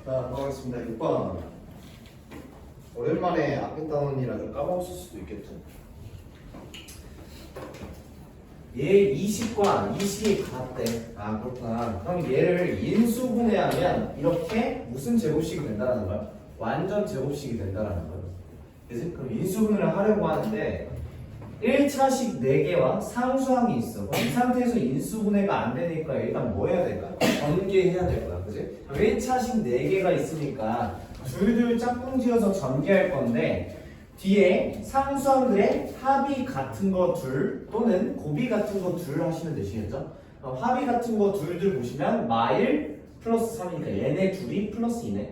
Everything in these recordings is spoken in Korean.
자, 넘어가겠습니다. 6번. 오랜만에 앞에 따온이라 좀 까먹었을 수도 있겠죠. 얘 20과 20이 같대. 아 그렇구나. 그럼 얘를 인수분해하면 이렇게 무슨 제곱식이 된다는 거야? 완전 제곱식이 된다는 거야. 그래서 그럼 인수분해를 하려고 하는데 1차식 4개와 상수항이 있어. 이 상태에서 인수분해가 안 되니까 일단 뭐 해야 될까? 전개해야 될 거야. 그지? 1차식 4개가 있으니까 둘둘 짝꿍 지어서 전개할 건데 뒤에 상수항들의 합이 같은 거 둘 또는 곱이 같은 거 둘 하시면 되시겠죠? 합이 같은 거 둘들 보시면 마일 플러스 3이니까 얘네 둘이 플러스 2네.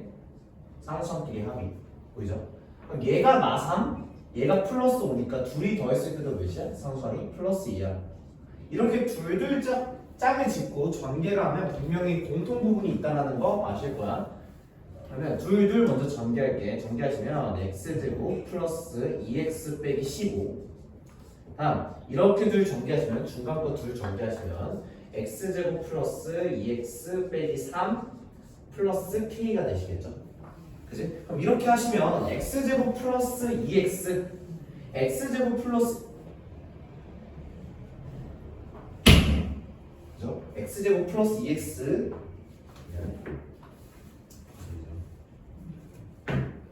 상수항끼리 합이 보이죠? 그럼 얘가 마3 얘가 플러스 5니까 둘이 더했을 때도 몇이야? 상수항이 플러스 2야. 이렇게 둘둘 짝을 짓고 전개를 하면 분명히 공통 부분이 있다는 거 아실 거야. 그러면 둘둘 먼저 전개할게. 전개하시면 x제곱 플러스 2x 빼기 15. 다음 이렇게 둘 전개하시면 중간 거 둘 전개하시면 x제곱 플러스 2x 빼기 3 플러스 k가 되시겠죠? 그지? 그럼 이렇게 하시면 x제곱 플러스 2x x제곱 플러스 그죠? x제곱 플러스 2x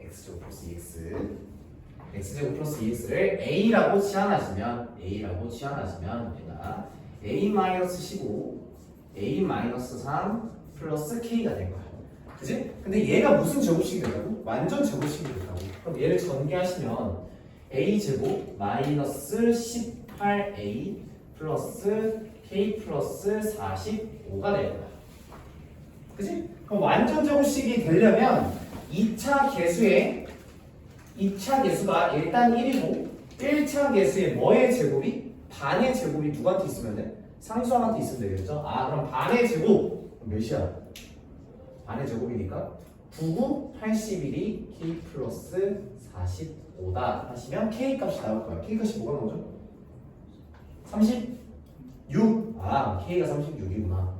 x제곱 플러스 2x x제곱 플러스 2x를 a라고 치환하시면 얘가 a 마이너스 15 a 마이너스 3 플러스 k가 될 거야. 그지? 근데 얘가 무슨 제곱식이 된다고? 완전 제곱식이 된다고. 그럼 얘를 전개하시면 a 제곱 마이너스 18a 플러스 k 플러스 45가 될 거야. 그지? 그럼 완전 제곱식이 되려면 2차 계수가 일단 1이고 1차 계수의 뭐의 제곱이? 반의 제곱이 누구한테 있으면 돼? 상수항한테 있으면 되겠죠? 아 그럼 반의 제곱 몇이야? 반의 제곱이니까 99, 81이 k 플러스 45다 하시면 k 값이 나올 거야. k 값이 뭐가 나오죠? 36. 아 k가 36이구나.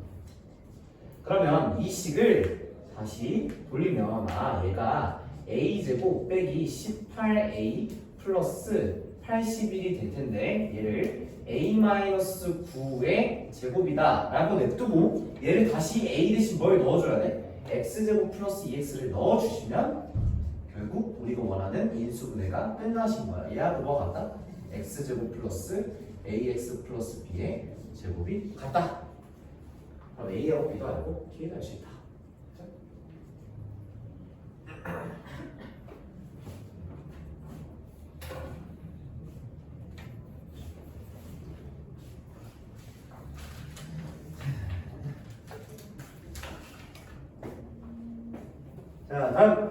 그러면 이 식을 다시 돌리면 얘가 a제곱 빼기 18a 플러스 81이 될 텐데 얘를 a-9의 제곱이다 라고 냅두고 얘를 다시 a 대신 뭘 넣어줘야 돼? x제곱 플러스 2x를 넣어주시면 결국 우리가 원하는 인수분해가 끝나신 거야. 얘하고 뭐가 같다? x제곱 플러스 ax 플러스 b의 제곱이 같다. 그럼 a하고 b도 알고 k도 알 수 있다. 자, 다음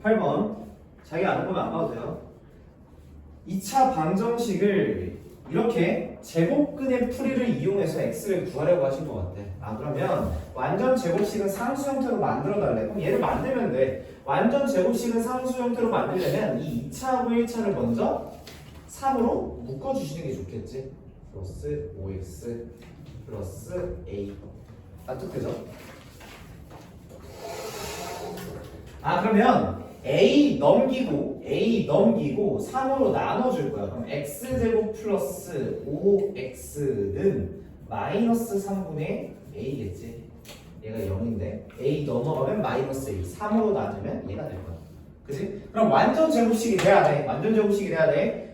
8번. 자기 안 보면 안 봐도 돼요. 2차 방정식을 이렇게 제곱근의 풀이를 이용해서 x를 구하려고 하신 것 같아. 아 그러면 완전 제곱식은 상수 형태로 만들어 달래. 그럼 얘를 만들면 돼. 완전 제곱식은 상수 형태로 만들려면 이 2차하고 1차를 먼저 3으로 묶어주시는 게 좋겠지. 플러스 5x 플러스 a. 납득되죠? 아 그러면 a 넘기고 3으로 나눠줄 거야. 그럼 x제곱 플러스 5x는 마이너스 3분의 a겠지. 얘가 0인데 a 넘어가면 마이너스 1 3으로 나누면 얘가 될 거야. 그치? 그럼 완전 제곱식이 돼야 돼.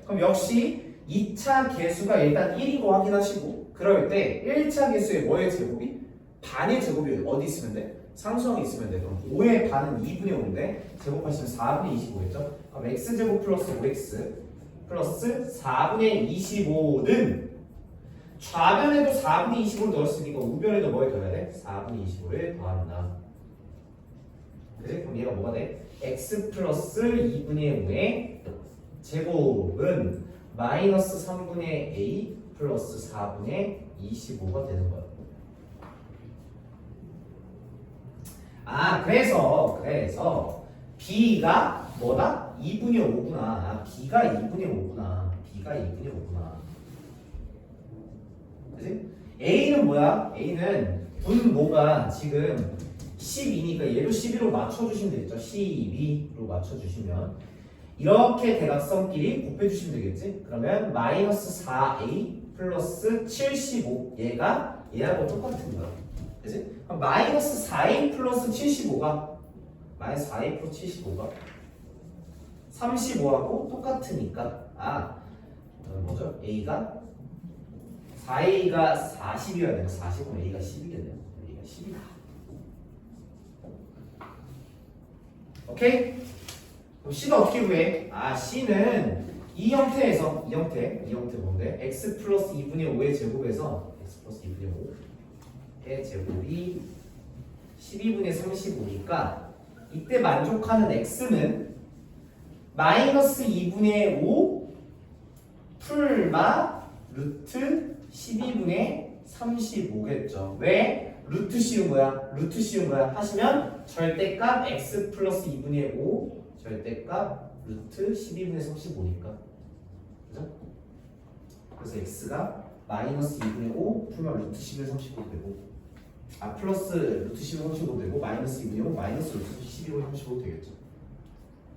그럼 역시 2차 계수가 일단 1이고 확인하시고 그럴 때 1차 계수의 뭐의 제곱이? 반의 제곱이 어디 있으면 돼? 상수항이 있으면 돼. 그럼 5의 반은 2분의 5인데 제곱하시면 4분의 25겠죠? 그럼 x제곱 플러스 5x 플러스 4분의 25는 좌변에도 4분의 25를 넣었으니까 우변에도 뭘 더해야 돼? 4분의 25를 더한다. 그치? 그럼 얘가 뭐가 돼? x 플러스 2분의 5의 제곱은 마이너스 3분의 a 플러스 4분의 25가 되는 거야. 아 그래서 b가 뭐다? 2분의 5구나. 아 b가 2분의 5구나. 그치? a는 뭐야? a는 분모가 지금 12니까 얘도 12로 맞춰주시면 되겠죠. 12로 맞춰주시면 이렇게 대각선끼리 곱해주시면 되겠지. 그러면 마이너스 4a 플러스 75 얘가 얘하고 똑같은 거야. 그치? 그럼 마이너스 4a 플러스 75가 마이너스 4a 플러스 75가 35하고 똑같으니까 뭐죠? a가 4a가 40이어야 되는 40이면 a가 10이겠네요. a가 10이다. 오케이? 그럼 C는 어떻게 구해? C는 이 형태에서 이 형태 뭔데? x 플러스 2분의 5의 제곱에서 x 플러스 2분의 5의 제곱이 12분의 35니까 이때 만족하는 x는 마이너스 2분의 5 풀마 루트 12분의 35겠죠. 왜? 루트 씌운 거야. 루트 씌운 거야. 하시면 절대값 x 플러스 2분의 5 절대값 루트 12분의 35니까. 그죠? 그래서 x가 마이너스 2분의 5 풀마 루트 12분의 35 되고 플러스 루트 12분의 35 되고 마이너스 2분의 5 마이너스 루트 12분의 35 되겠죠.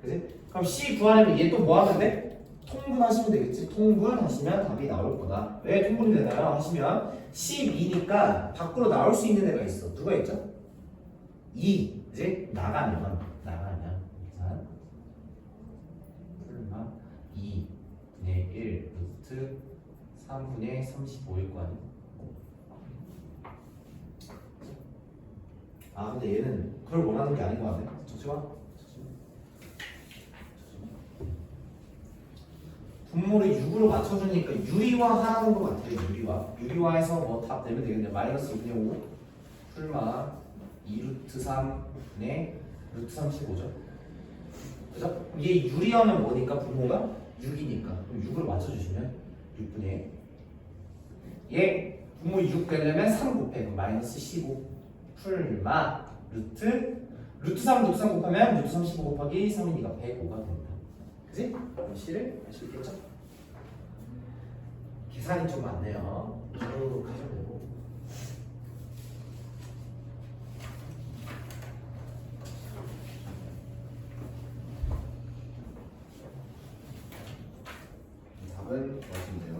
그지? 그럼 c 구하려면 얘 또 뭐 하면 돼? 통분하시면 되겠지. 통분하시면 답이 나올 거다. 왜 통분이 되나요? 하시면 12니까 밖으로 나올 수 있는 애가 있어. 누가 있죠? 2. 이제 나가면 계산 풀마 2분의 1 루트 3분의 35일 거 아니야. 근데 얘는 그걸 원하는 게 아닌 거 같네. 잠시만. 분모를 6으로 맞춰주니까 유리화하는 것 같아요. 유리화해서 뭐 답 내면 되겠네요. 마이너스 2분의 5 풀마 2루트 3분의 루트 35죠. 그죠? 얘 유리하면 뭐니까 분모가 6이니까 그럼 6으로 맞춰주시면 6분의 얘 분모 6 되려면 3 곱해 그럼 마이너스 15 풀마 루트 3 곱하면 루트 35 곱하기 3이니까 105가 됩니다. 그지? 그럼 C를 알 수 있겠죠? 계산이 좀 많네요. 쭉 하셔도 되고. 답은 맞습니다.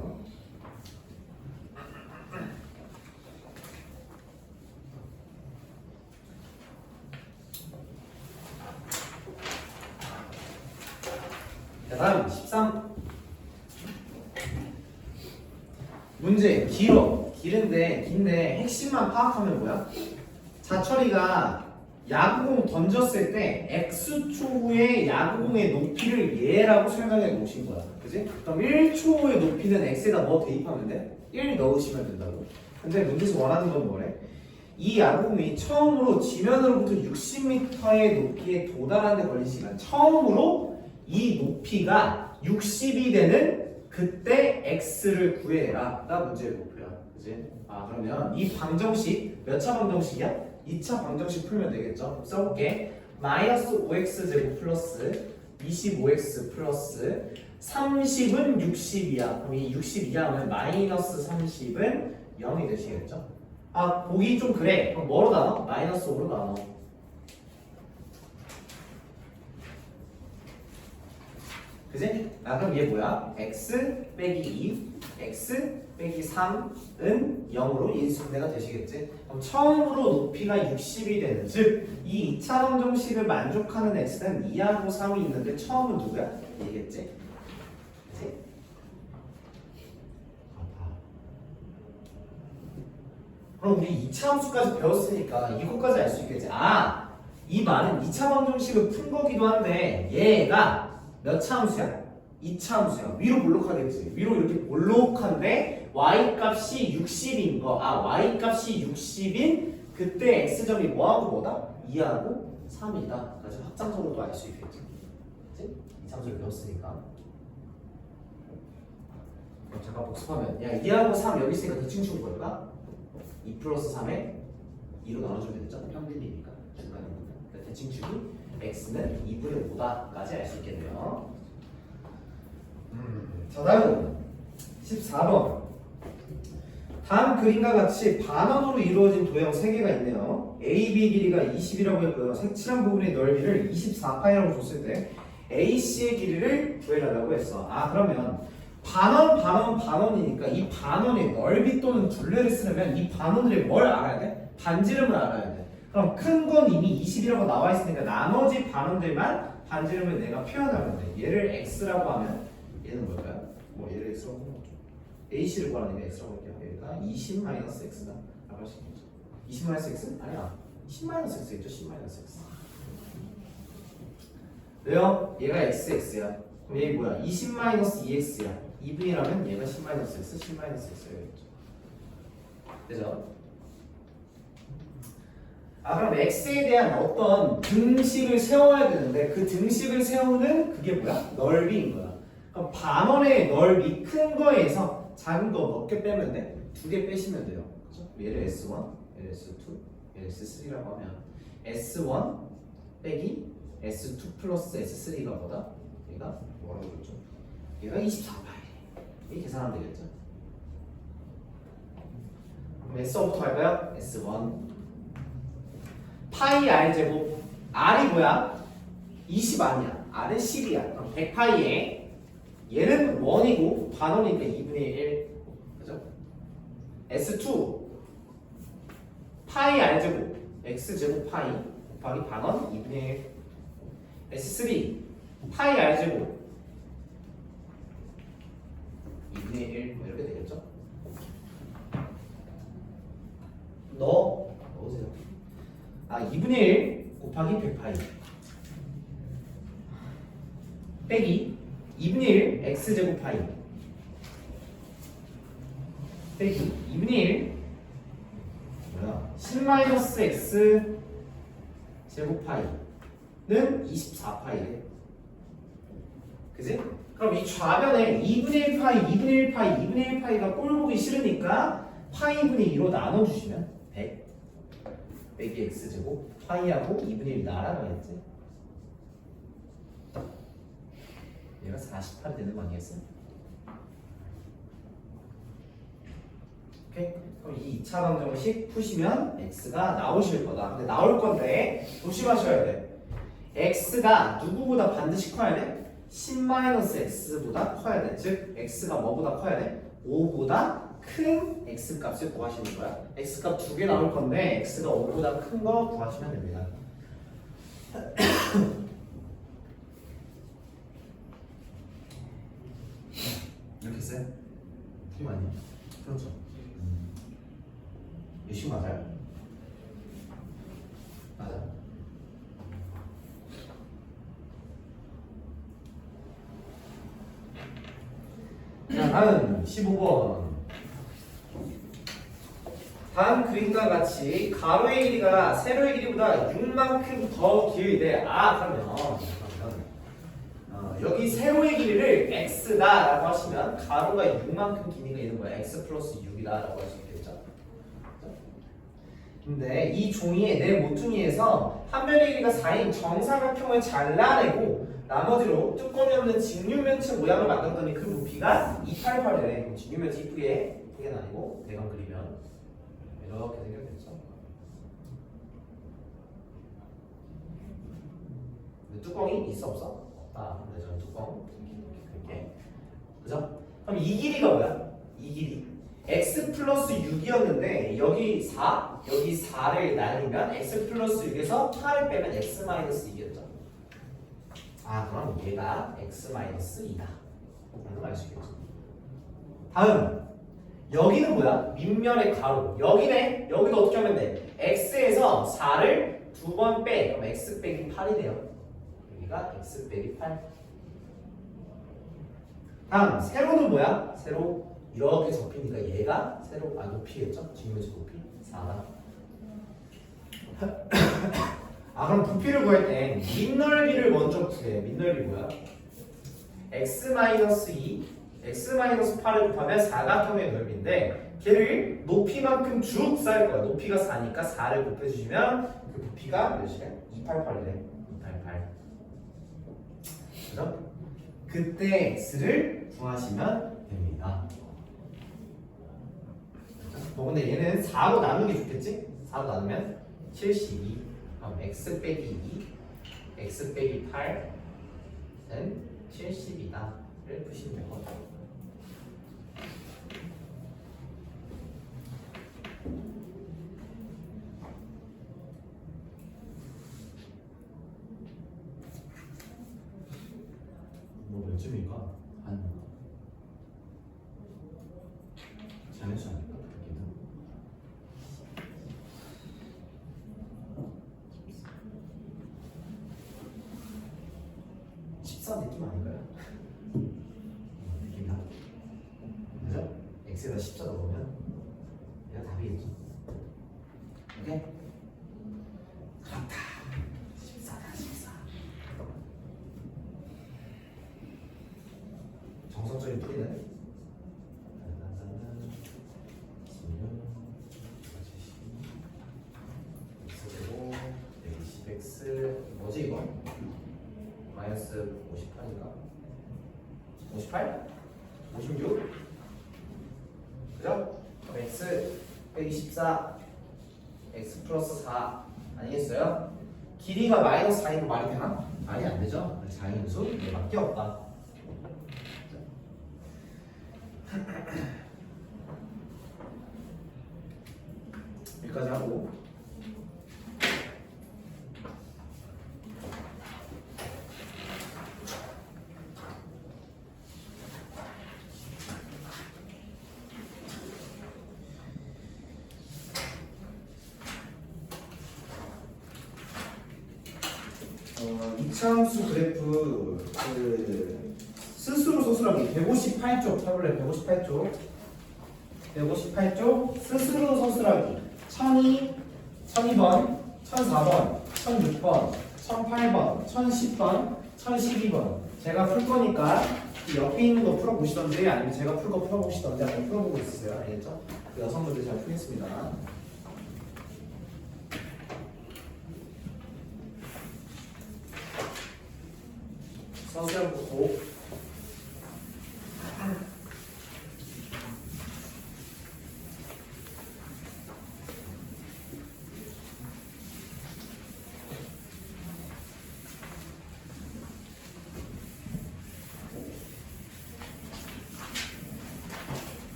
다음 13 문제 긴데 핵심만 파악하면 뭐야? 자철이가 야구공 던졌을 때 X초 후에 야구공의 높이를 얘라고 설명해 놓으신 거야. 그지? 그럼 1초 후의 높이는 X에다 뭐 대입하면 돼? 1 넣으시면 된다고. 근데 문제에서 원하는 건 뭐래? 이 야구공이 처음으로 지면으로부터 60m의 높이에 도달하는 데 걸린 시간 처음으로 이 높이가 60이 되는 그때 x를 구해라 가 문제의 목표야. 그지? 그러면 이 방정식 몇 차 방정식이야? 2차 방정식 풀면 되겠죠? 써볼게. 마이너스 5x 제곱 플러스 25x 플러스 30은 60이야. 그럼 이 60 이하면 마이너스 30은 0이 되시겠죠? 보기 좀 그래. 그럼 뭐로 나눠? 마이너스 5로 나눠. 그지? 그럼 얘 뭐야? x 빼기 2, x 빼기 3은 0으로 인수분해가 되시겠지? 그럼 처음으로 높이가 60이 되는, 즉 이 2차 방정식을 만족하는 x는 2하고 3이 있는데 처음은 누구야? 얘겠지? 그지? 그럼 우리 2차 함수까지 배웠으니까 이것까지 알 수 있겠지? 이 말은 2차 방정식을 푼 거기도 한데 얘가 몇 차 함수야? 2차 함수야. 위로 볼록하겠지. 위로 이렇게 볼록한데 y값이 60인 거. y값이 60인 그때 x점이 뭐하고 뭐다? 2하고 3이다. 그래서 확장적으로도 알 수 있겠지. 그치? 2차 함수를 배웠으니까. 그럼 잠깐 복습하면 2하고 3 여기 있으니까 대칭 치울 거니까 2 플러스 3에 2로 나눠주면 되죠. 평균이니까. 중간이니까. 그러니까 대칭 치기 x는 2분의 5다까지 알 수 있겠네요. 자, 다음 14번. 다음 그림과 같이 반원으로 이루어진 도형 3개가 있네요. AB 길이가 20이라고 했고요. 색칠한 부분의 넓이를 24파이라고 줬을 때 AC의 길이를 구해달라고 했어. 아 그러면 반원이니까 이 반원의 넓이 또는 둘레를 쓰려면 이 반원들이 뭘 알아야 돼? 반지름을 알아야 돼. 그럼 큰 건 이미 20이라고 나와 있으니까 나머지 반원들만 반지름을 내가 표현하면 돼. 얘를 x라고 하면 얘는 뭘까요? 뭐 얘를 x라고 하면 뭐죠? AC를 구하는 게 x라고 할게요. 얘가 20 마이너스 x다 라고 할 수 있겠죠. 20 마이너스 x? 아니야 10 마이너스 x겠죠. 10 마이너스 x 왜요? 얘가 xx야. 그럼 얘 뭐야? 20 마이너스 2x야. 2분이라면 얘가 10 마이너스 x, 10 마이너스 x야겠죠. 되죠? 아 그럼 x에 대한 어떤 등식을 세워야 되는데 그 등식을 세우는 그게 뭐야? 넓이인 거야. 그럼 반원의 넓이 큰 거에서 작은 거 몇 개 빼면 돼? 2개 빼시면 돼요. 그렇죠? 얘를 S1, 얘를 S2, 얘를 S3라고 하면 S1 빼기 S2 플러스 S3가 뭐다? 얘가 뭐라고 그랬죠? 얘가 24파이. 이렇게 계산하면 되겠죠? 그럼 S1부터 갈까요? S1 파이 R 제곱 R이 뭐야? 20 아니야. R은 10이야. 그럼 100파이에 얘는 1이고 반원이니까 2분의 1 그죠? S2 파이 R 제곱 X 제곱 파이 곱하기 반원 2분의 1 S3 파이 R 제곱 2분의 1 뭐 이렇게 되겠죠? 넣으세요. 아 2분의 1 곱하기 100파이 빼기 2분의 1 x제곱 파이 빼기 2분의 1 뭐야 10 마이너스 x 제곱 파이는 24파이래. 그지? 그럼 이 좌변에 2분의 1 파이, 2분의 1 파이, 2분의 1 파이가 꼴 보기 싫으니까 파이 분의 2로 나눠주시면 100 빼기 x제곱 파이하고 2분의 1 날아가겠지? 얘가 48이 되는 거 아니겠어요? 오케이? 그럼 이 2차 방정식 푸시면 x가 나오실 거다. 근데 나올 건데 조심하셔야 돼. x가 누구보다 반드시 커야 돼? 10-x보다 커야 돼. 즉 x가 뭐보다 커야 돼? 5보다 큰 x 값을 구하시는 거야. x 값 2개 나올 건데 x가 5보다 큰 거 구하시면 됩니다. 이렇게 써요? 이거 아니에요? 그렇죠. 이거 맞아요? 맞아. 자, 다음 15번. 다음 그림과 같이 가로의 길이가 세로의 길이보다 6만큼 더 길대. 아 그러면 여기 세로의 길이를 x다라고 하시면 가로가 6만큼 길이가 있는 거야. x 플러스 6이다라고 할 수 있겠죠. 근데 이 종이에 내 모퉁이에서 한 변의 길이가 4인 정사각형을 잘라내고 나머지로 뚜껑이 없는 직육면체 모양을 만들었더니 그 부피가 288이래. 직육면체 이쁘게 아니고 대강 그리면 이렇게 생겼겠죠. 근데 뚜껑이 있어 없어? 없다. 근데 저는 뚜껑 이렇게 그죠? 그럼 이 길이가 뭐야? 이 길이 x 플러스 6이었는데 여기 4, 여기 4를 나누면 x 플러스 6에서 8을 빼면 x 마이너스 2겠죠. 아 그럼 얘가 x 마이너스 2다. 라는 걸 알 수 있겠죠. 다음 여기는 뭐야? 밑면의 가로. 여기네. 여기도 어떻게 하면 돼? x에서 4를 2번 빼. 그럼 x 빼기 8이 돼요. 여기가 x 빼기 8. 다음 세로는 뭐야? 세로 이렇게 접히니까 얘가 세로 높이겠죠? 직면적 높이 4다. 아 그럼 부피를 구할 땐 밑넓이를 먼저 구해. 밑넓이 뭐야? x-2 x-8을 곱하면 사각형의 넓이인데 걔를 높이만큼 쭉 쌓을 거야. 높이가 4니까 4를 곱해주시면 그 부피가 몇이래? 288이래. 288. 그죠? 그때 x를 구하시면 됩니다. 그죠? 근데 얘는 4로 나누는 게 좋겠지? 4로 나누면 72. 그럼 x 빼기 2, x 빼기 8은 70이다를 푸시면 되거든요. 뭐 몇 점일까? 한 자연수 아닐까? 그렇게는 14 느낌 아닌가요? 느낌이 나. 그죠? x에다 14 넣으면 얘가 답이겠죠. 오케이? 그렇다. 14다 14. 정석적인 풀이네. x 뭐지 이거? 마이너스 58인가? 58? 56? 그죠? 그럼 x 빼기 14 x 플러스 4 아니겠어요? 길이가 마이너스 4인 거 말이 되나? 말이 안 되죠? 자연수 얘밖에 없다. 여기까지 하고 이차함수 그래프 스스로 소수라기 158쪽 타블렛 158쪽 158쪽 스스로 소수라기 1002, 1002번, 1004번, 1006번, 1008번, 1010번, 1012번 제가 풀 거니까 이 옆에 있는 거 풀어보시던지 아니면 제가 풀 거 풀어보시던지 한번 풀어보고 있으세요. 알겠죠? 그 여성분들 잘 풀겠습니다. 선수형 보고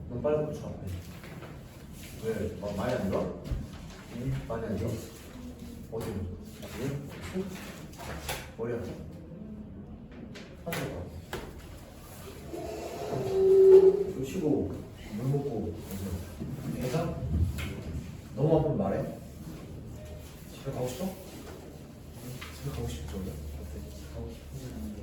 너무 빨리 붙여. 왜? 많이 안 들어? 많이 안 들어? 어디? 머리 아파? 하지 마. 좀 쉬고 물 먹고 괜찮아? 너무 아프면 말해. 집에 가고 싶어? 집에 가고 싶죠? 어때? 가고 싶은데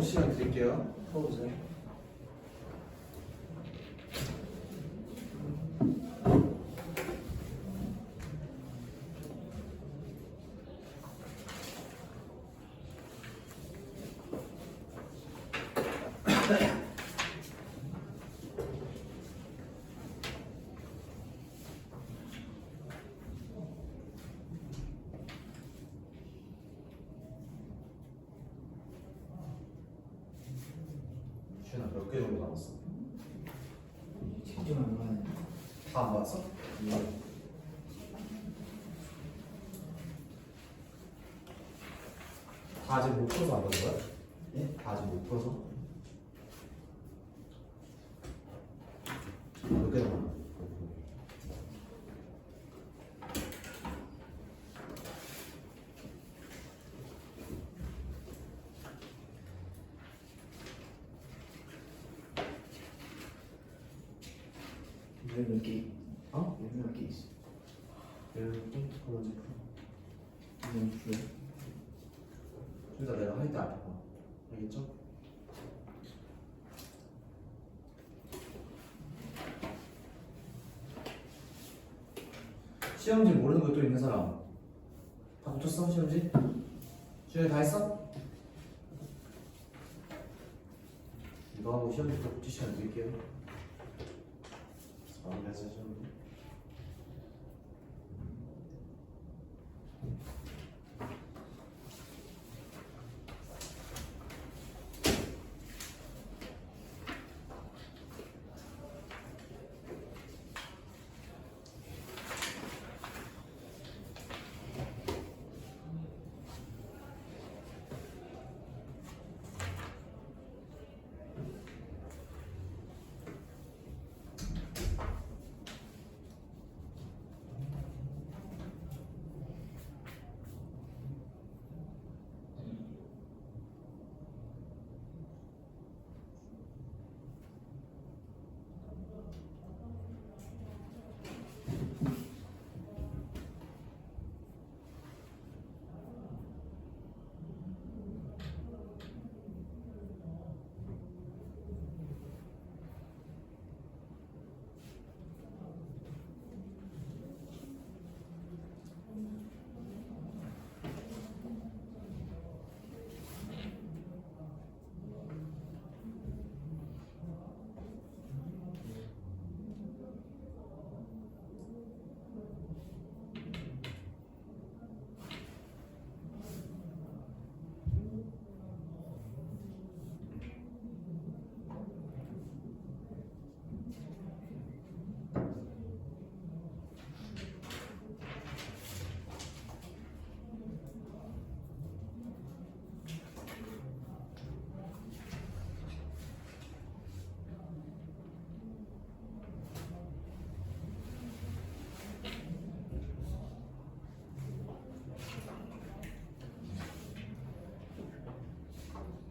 시간 드릴게요. 풀어보세요. 시현아 몇 개 정도 남았어? 진짜 얼마나 다 안 봤어? 다 아직 못 풀어서 안 받은 거야? 네? 다 아직 못 풀어서? 몇 개 남았어? 몇 개? 어? 몇 개 있어? 이렇게 먼저 풀어. 이건 풀어. 둘 다 내가 할 때 앞에 봐. 알겠죠? 시험지 모르는 것도 있는 사람 다 붙였어? 시험지? 시험지 다 했어? 이거 하고 시험지 다 붙일 시간 드릴게요. 마무리하세요 시험지.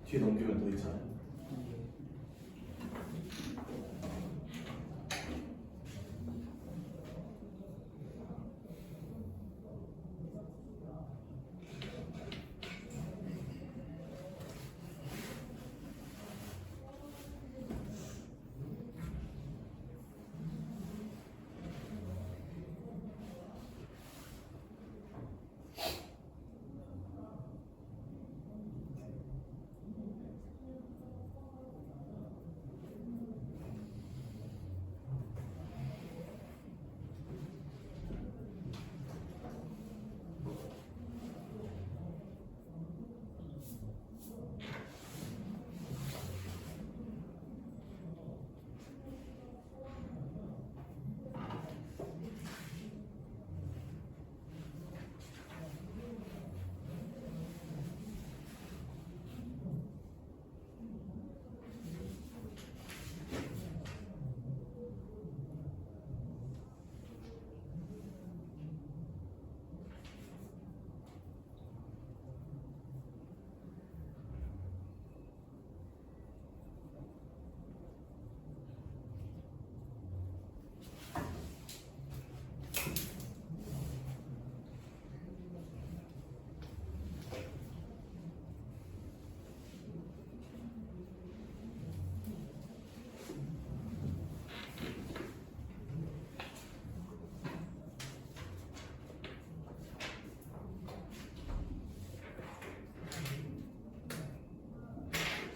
뒤에 넘기면 더 있잖아요.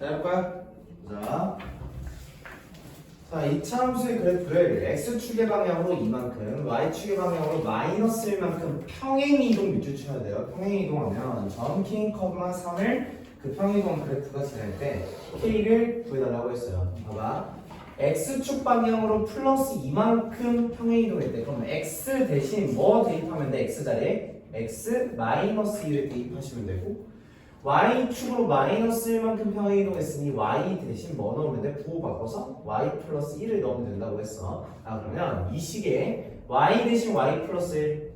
해볼까요? 자, 이차함수의 그래프를 x축의 방향으로 이만큼, y축의 방향으로 마이너스 1만큼 평행이동 밑줄 쳐야 돼요. 평행이동하면 점 k, 3을 그 평행이동 그래프가 지날 때 k를 구해달라고 했어요. 봐봐. x축 방향으로 플러스 이만큼 평행이동일 때 그럼 x 대신 뭐 대입하면 돼? x 자리에 x 마이너스 1을 대입하시면 되고 y축으로 마이너스 1만큼 평행이동했으니 y 대신 뭐 넣으면 돼? 부호 바꿔서 y 플러스 1을 넣으면 된다고 했어. 그러면 이 식에 y 대신 y 플러스 1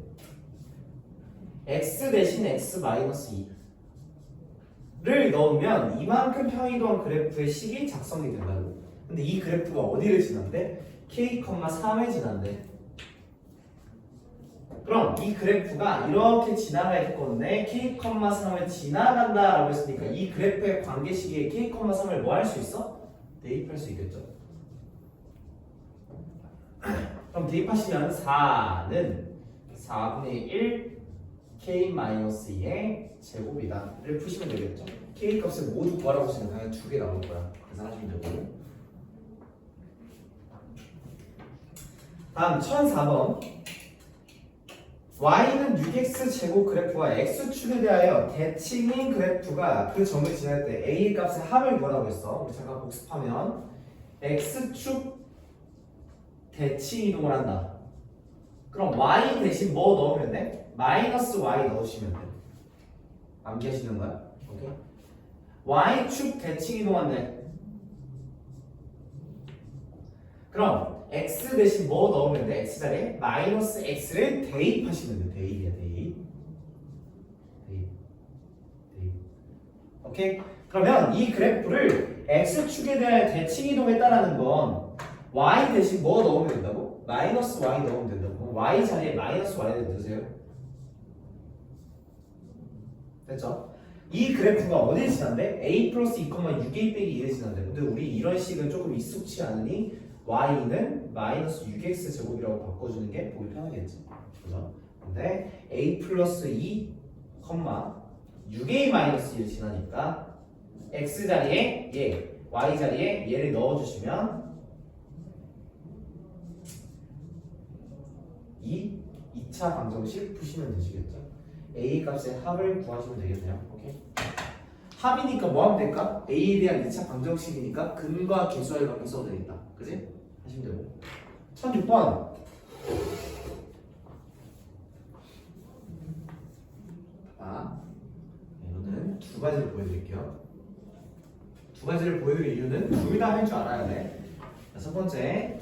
x 대신 x 마이너스 2를 넣으면 이만큼 평행이동한 그래프의 식이 작성이 된다고. 근데 이 그래프가 어디를 지난대? k, 3에 지난대. 그럼 이 그래프가 이렇게 지나갈 건데 k, 3을 지나간다 라고 했으니까 이 그래프의 관계 시기에 k, 3을 뭐 할 수 있어? 대입할 수 있겠죠. 그럼 대입하시면 4는 4분의 1 k-2의 제곱이다 를 푸시면 되겠죠. k 값을 모두 구하라고 하시면 당연히 2개 나올 거야. 계산하시면 되고. 다음 1004번 y는 6x 제곱 그래프와 x축에 대하여 대칭인 그래프가 그 점을 지날 때 a 값의 합을 구하라고 했어. 우리 잠깐 복습하면 x축 대칭 이동을 한다. 그럼 y 대신 뭐 넣으면 돼? 마이너스 y 넣으시면 돼. 암기하시는 거야? 오케이. y축 대칭 이동한대. 그럼 x 대신 뭐 넣으면 돼? x 자리에 마이너스 x를 대입하시면 돼. 대입이야, 대입. 오케이? 그러면 이 그래프를 x축에 대한 대칭 이동했다라는 건 y 대신 뭐 넣으면 된다고? 마이너스 y 넣으면 된다고. 그럼 y 자리에 마이너스 y를 넣으세요. 됐죠? 이 그래프가 어디에 지난대? a 플러스 2, 6a 빼기 2에 지난대. 근데 우리 이런 식은 조금 익숙치 않으니 y는 마이너스 6x 제곱이라고 바꿔주는 게 보기 편하겠지. 그죠? 근데 a 플러스 2, 6a 마이너스 1 지나니까 x 자리에 얘, y 자리에 얘를 넣어주시면 2차 방정식 푸시면 되시겠죠? a 값의 합을 구하시면 되겠네요. 오케이? 합이니까 뭐 하면 될까? a에 대한 2차 방정식이니까 근과 계수할 관계 써도 되겠다. 그지? 하시면 되고. 1006번 이거는 두 가지를 보여드릴게요. 두 가지를 보여드릴 이유는 둘 다 할 줄 알아야 돼. 자, 첫 번째,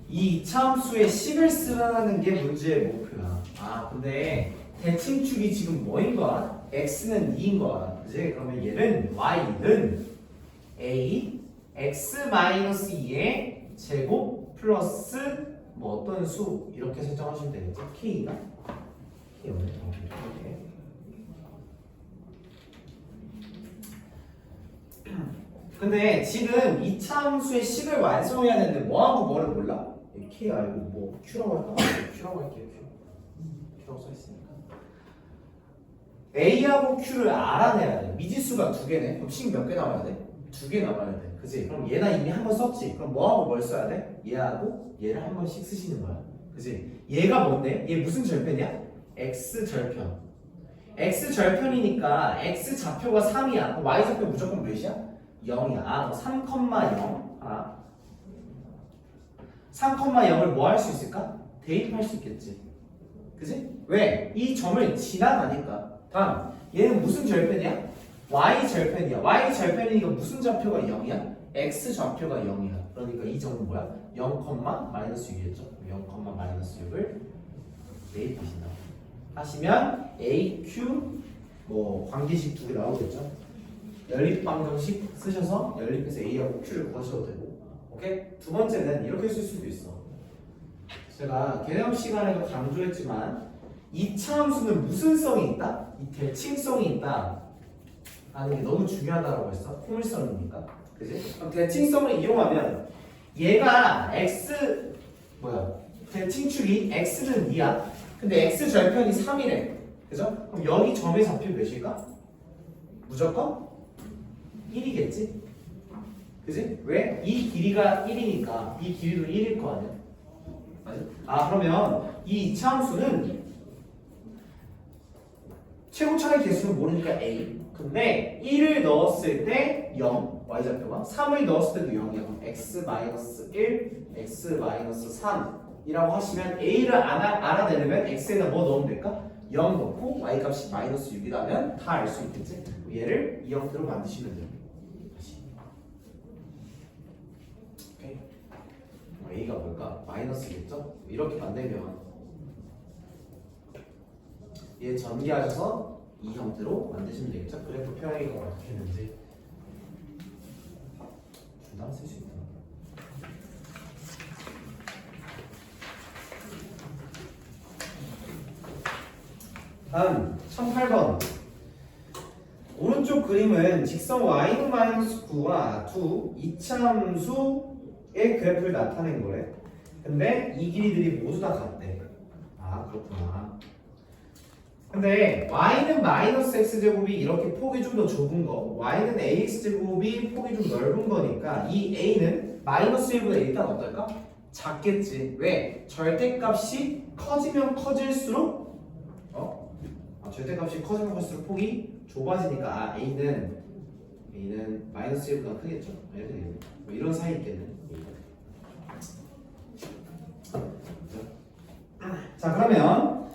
이 이차함수의 식을 쓰라는 게 문제의 목표야. 근데 대칭축이 지금 뭐인 거야? x는 2인 거야. 그지? 그러면 얘는 y는 a x-2의 제곱 플러스 뭐 어떤 수 이렇게 설정하시면 되겠죠? k가 k 오늘 이렇게. 근데 지금 이차함수의 식을 완성해야 되는데 뭐하고 뭐를 몰라? k 알고 뭐 q라고 할까? q라고 할게요. q라고 써있으니까 a하고 q를 알아내야 돼. 미지수가 두 개네. 그럼 식 몇 개 나와야 돼? 두 개 나와야 돼. 그치? 그럼 얘나 이미 한 번 썼지. 그럼 뭐하고 뭘 써야 돼? 얘하고 얘를 한 번씩 쓰시는 거야. 그치? 얘가 뭔데? 얘 무슨 절편이야? x절편. x절편이니까 x좌표가 3이야. 그럼 y좌표 무조건 몇이야? 0이야. 3,0 하나. 3,0을 뭐 할 수 있을까? 대입할 수 있겠지. 그치? 왜? 이 점을 지나가니까. 다음, 얘는 무슨 절편이야? y절편이야. y절편이니까 무슨 좌표가 0이야? x좌표가 0이야. 그러니까 이 점은 뭐야? 0,-6이겠죠? 0,-6을 대입하신다. 하시면 a, q 뭐 관계식 두 개 나오겠죠? 연립방정식 쓰셔서 연립해서 a하고 q를 구하셔도 되고. 오케이? 두 번째는 이렇게 쓸 수도 있어. 제가 개념 시간에도 강조했지만 이차함수는 무슨 성이 있다? 이 대칭성이 있다 하는 게 너무 중요하다고 했어. 포물선이니까. 그지? 그럼 대칭성을 이용하면 얘가 대칭축이 x는 2야. 근데 x절편이 3이래. 그죠? 그럼 여기 점의 좌표 몇일까? 무조건 1이겠지? 그지? 왜? 이 길이가 1이니까 이 길이도 1일 거 아니야? 맞아? 아 그러면 이 이차함수는 최고차의 개수는 모르니까 a. 근데 1을 넣었을 때 0, y좌표가 3을 넣었을 때도 0이야. x-1, x-3이라고 하시면 a를 알아내려면 x에다 뭐 넣으면 될까? 0 넣고 y 값이 마이너스 6이라면 다 알 수 있겠지? 얘를 이 형태로 만드시면 돼요. 다시. 오케이. a가 뭘까? 마이너스겠죠? 이렇게 만들면 얘 전개하셔서 이 형태로 만드시면 되겠죠? 그래프 표현이가 어떻게 했는지 중단 쓸 수 있나? 다음 1008번 오른쪽 그림은 직선 y는 마이너스 9와 2 이차함수의 그래프를 나타낸 거래. 근데 이 길이들이 모두 다 같대. 아 그렇구나. 근데 y는 마이너스 x제곱이 이렇게 폭이 좀 더 좁은 거, y는 ax제곱이 폭이 좀 넓은 거니까 이 a는 마이너스 1보다 일단 어떨까? 작겠지. 왜? 절대값이 커지면 커질수록 절대값이 커지면 커질수록 폭이 좁아지니까 a는 마이너스 1보다 크겠죠. 뭐 이런 사이 있겠네. 자 그러면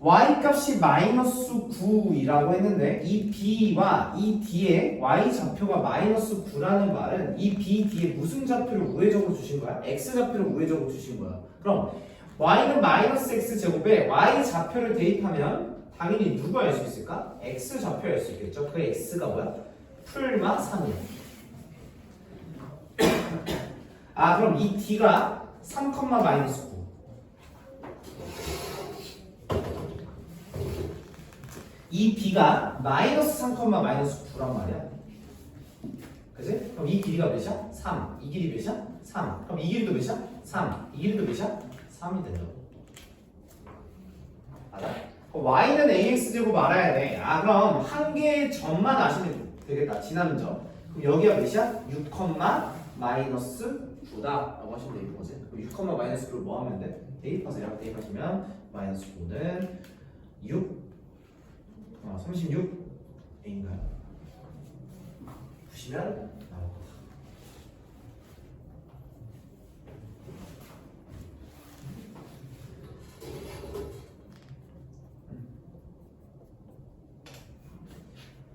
y 값이 마이너스 9이라고 했는데 이 b와 이 d에 y 좌표가 마이너스 9라는 말은 이 b, d에 무슨 좌표를 우회적으로 주신 거야? x 좌표를 우회적으로 주신 거야. 그럼 y는 마이너스 x 제곱에 y 좌표를 대입하면 당연히 누가 알 수 있을까? x 좌표 알 수 있겠죠. 그 x가 뭐야? 풀마 3이야. 아 그럼 이 d가 3, 마이너스 9. 이 b가 마이너스 3, 마이너스 9란 말이야. 그지? 그럼 이 길이가 몇이야? 3. 이 길이 몇이야? 3. 그럼 이 길이도 몇이야? 3. 이 길이도 몇이야? 3이 된다고. 맞아? y는 ax제곱 알아야 돼. 아 그럼 한 개의 점만 아시면 되겠다. 지나는 점. 그럼 여기가 몇이야? 6, 마이너스 9다 라고 하시면 되는 거지. 6, 마이너스 9를 뭐 하면 돼? 대입하세요. 대입하시면 마이너스 9는 6 36A인가요? 보시면 나올 거다.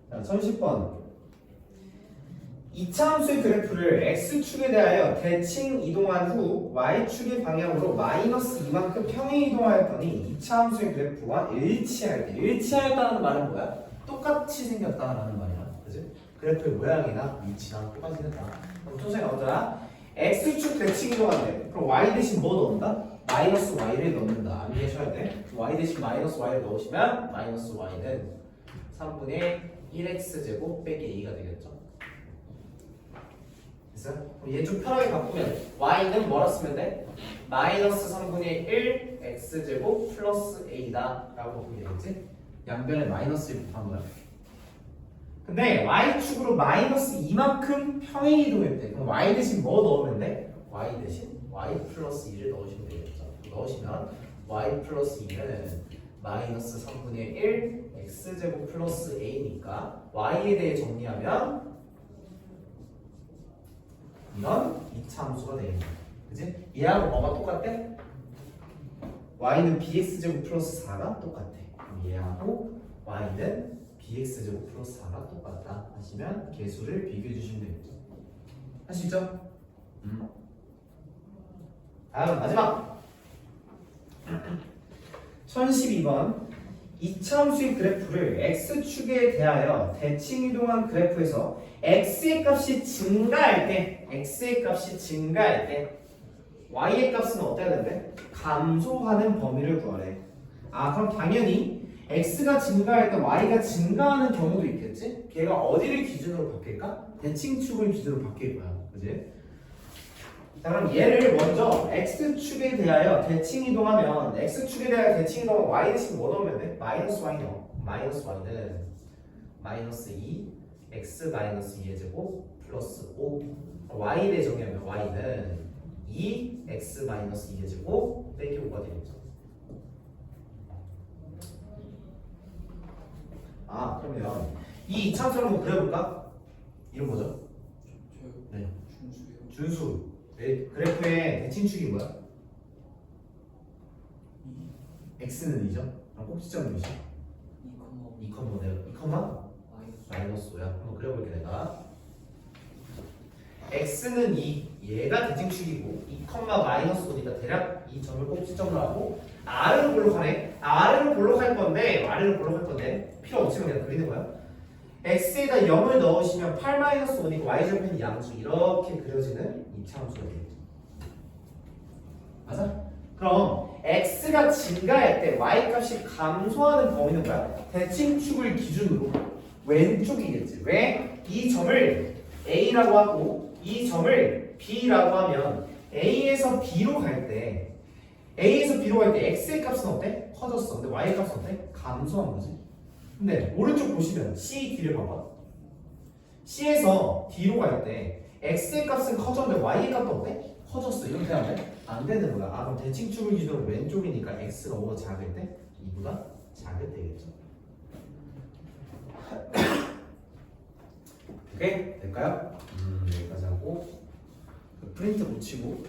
자, 1010번. 이차함수의 그래프를 x축에 대하여 대칭 이동한 후 y축의 방향으로 마이너스 이만큼 평행 이동하였더니 이차함수의 그래프와 일치하였다는 말은 뭐야? 똑같이 생겼다라는 말이야. 그지? 그래프의 모양이나 위치랑 똑같이 생겼다. 그럼 초성이 나오잖아. x축 대칭 이동한대. 그럼 y 대신 뭐 넣는다? 마이너스 y를 넣는다. 암기하셔야 돼. y 대신 마이너스 y를 넣으시면 마이너스 y는 3분의 1x제곱 빼기 a가 되겠죠. 됐어? 얘 좀 편하게 바꾸면 y는 뭐라 쓰면 돼? 마이너스 3분의 1 x제곱 플러스 a다 라고 보면 되겠지? 양변에 마이너스 1 곱한 거야. 근데 y축으로 마이너스 이만큼 평행 이동해도 돼. 그럼 y 대신 뭐 넣으면 돼? y 대신 y 플러스 2를 넣으시면 되겠죠. 넣으시면 y 플러스 2는 마이너스 3분의 1 x제곱 플러스 a니까 y에 대해 정리하면 이런 이차함수가 되는 거야. 그지? 얘하고 뭐가 똑같대? y는 bx제곱 플러스 4가 똑같아. 그럼 얘하고 y는 bx제곱 플러스 4가 똑같다 하시면 개수를 비교해 주시면 되겠죠. 할 수 있죠? 다음 마지막 1012번 이차함수의 그래프를 x축에 대하여 대칭 이동한 그래프에서 x의 값이 증가할 때 y의 값은 어때야 되는데? 감소하는 범위를 구하래. 아 그럼 당연히 x가 증가할 때 y가 증가하는 경우도 있겠지? 걔가 어디를 기준으로 바뀔까? 대칭축을 기준으로 바뀔 거야. 그지? 자 그럼 얘를 먼저 x축에 대하여 대칭 이동하면 x축에 대하여 대칭 이동하면 y 대신 뭐 넣으면 돼? 마이너스 y 넣어. 마이너스 y는 마이너스 2 x-2의 제곱 플러스 5 y 대 정의하면 y는 2x-2의 제곱 빼기 5가 되겠죠. 아 그러면 이 이차함수를 한번 그려볼까? 이런 거죠? 저요. 네. 준수요. 준수 네, 그래프의 대칭축이 뭐야? x는 2죠? 그럼 꼭지점은 2죠? 2, 2, 마이너스 5야. 한번 그려볼게 내가. x는 2, 얘가 대칭축이고 2, 마이너스 5니까 대략 이 점을 꼭지점으로 하고 r을 볼록하네. r을 볼록할 건데 필요 없으면 그냥 그리는 거야. x에다 0을 넣으시면 8 마이너스 5니까 y절편이 양수 이렇게 그려지는 이차함수가 되겠죠. 맞아? 그럼 x가 증가할 때 y 값이 감소하는 범위는 뭐야? 대칭축을 기준으로 왼쪽이겠지. 왜? 이 점을 a라고 하고 이 점을 b라고 하면 a에서 b로 갈 때 x의 값은 어때? 커졌어. 근데 y의 값은 어때? 감소한 거지. 근데 오른쪽 보시면 c, d를 봐봐. c에서 d로 갈 때 x의 값은 커졌는데 y의 값도 어때? 커졌어. 이렇게 하면 안 되는 거야. 아 그럼 대칭축을 기준으로 왼쪽이니까 x가 5가 작을 때 2보다 작을 때겠죠. 오케이? 될까요? 여기까지 하고 프린트 못 치고